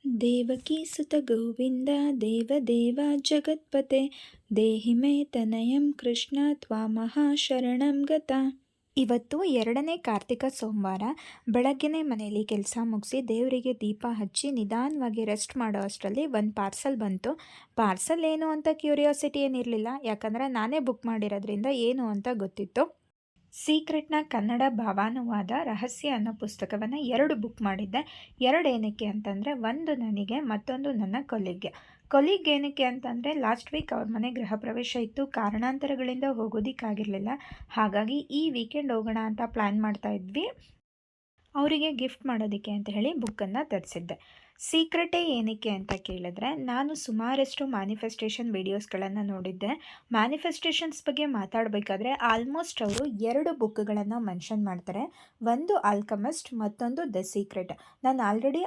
ದೇವಕೀ ಸುತ ಗೋವಿಂದ ದೇವದೇವ ಜಗತ್ಪತೆ ದೇಹಿ ಮೇ ತನಯಂ ಕೃಷ್ಣ ತ್ವಾಮಹಾಶರಣಂ ಗತ. ಇವತ್ತು 2ನೇ ಕಾರ್ತಿಕ ಸೋಮವಾರ. ಬೆಳಗ್ಗೆನೇ ಮನೆಯಲ್ಲಿ ಕೆಲಸ ಮುಗಿಸಿ ದೇವರಿಗೆ ದೀಪ ಹಚ್ಚಿ ನಿಧಾನವಾಗಿ ರೆಸ್ಟ್ ಮಾಡೋ ಅಷ್ಟರಲ್ಲಿ ಒಂದು ಪಾರ್ಸಲ್ ಬಂತು. ಪಾರ್ಸಲ್ ಏನು ಅಂತ ಕ್ಯೂರಿಯಾಸಿಟಿ ಏನಿರಲಿಲ್ಲ, ಯಾಕಂದರೆ ನಾನೇ ಬುಕ್ ಮಾಡಿರೋದ್ರಿಂದ ಏನು ಅಂತ ಗೊತ್ತಿತ್ತು. ಸೀಕ್ರೆಟ್ನ ಕನ್ನಡ ಭಾವಾನುವಾದ ರಹಸ್ಯ ಅನ್ನೋ ಪುಸ್ತಕವನ್ನು 2 ಬುಕ್ ಮಾಡಿದ್ದೆ. 2 ಏನಕ್ಕೆ ಅಂತಂದರೆ, ಒಂದು ನನಗೆ, ಮತ್ತೊಂದು ನನ್ನ ಕೊಲೀಗ್ ಏನಕ್ಕೆ ಅಂತಂದರೆ, ಲಾಸ್ಟ್ ವೀಕ್ ಅವ್ರ ಮನೆ ಗೃಹ ಪ್ರವೇಶ ಇತ್ತು. ಕಾರಣಾಂತರಗಳಿಂದ ಹೋಗೋದಕ್ಕಾಗಿರಲಿಲ್ಲ. ಹಾಗಾಗಿ ಈ ವೀಕೆಂಡ್ ಹೋಗೋಣ ಅಂತ ಪ್ಲ್ಯಾನ್ ಮಾಡ್ತಾ ಇದ್ವಿ. ಅವರಿಗೆ ಗಿಫ್ಟ್ ಮಾಡೋದಕ್ಕೆ ಅಂತ ಹೇಳಿ ಬುಕ್ಕನ್ನು ತರಿಸಿದ್ದೆ. ಸೀಕ್ರೆಟೇ ಏನಕ್ಕೆ ಅಂತ ಕೇಳಿದ್ರೆ, ನಾನು ಸುಮಾರಷ್ಟು ಮ್ಯಾನಿಫೆಸ್ಟೇಷನ್ ವೀಡಿಯೋಸ್ಗಳನ್ನು ನೋಡಿದ್ದೆ. ಮ್ಯಾನಿಫೆಸ್ಟೇಷನ್ಸ್ ಬಗ್ಗೆ ಮಾತಾಡಬೇಕಾದ್ರೆ ಆಲ್ಮೋಸ್ಟ್ ಅವರು 2 ಬುಕ್ಗಳನ್ನು ಮೆನ್ಷನ್ ಮಾಡ್ತಾರೆ. ಒಂದು ಆಲ್ಕಮಿಸ್ಟ್, ಮತ್ತೊಂದು ದ ಸೀಕ್ರೆಟ್. ನಾನು ಆಲ್ರೆಡಿ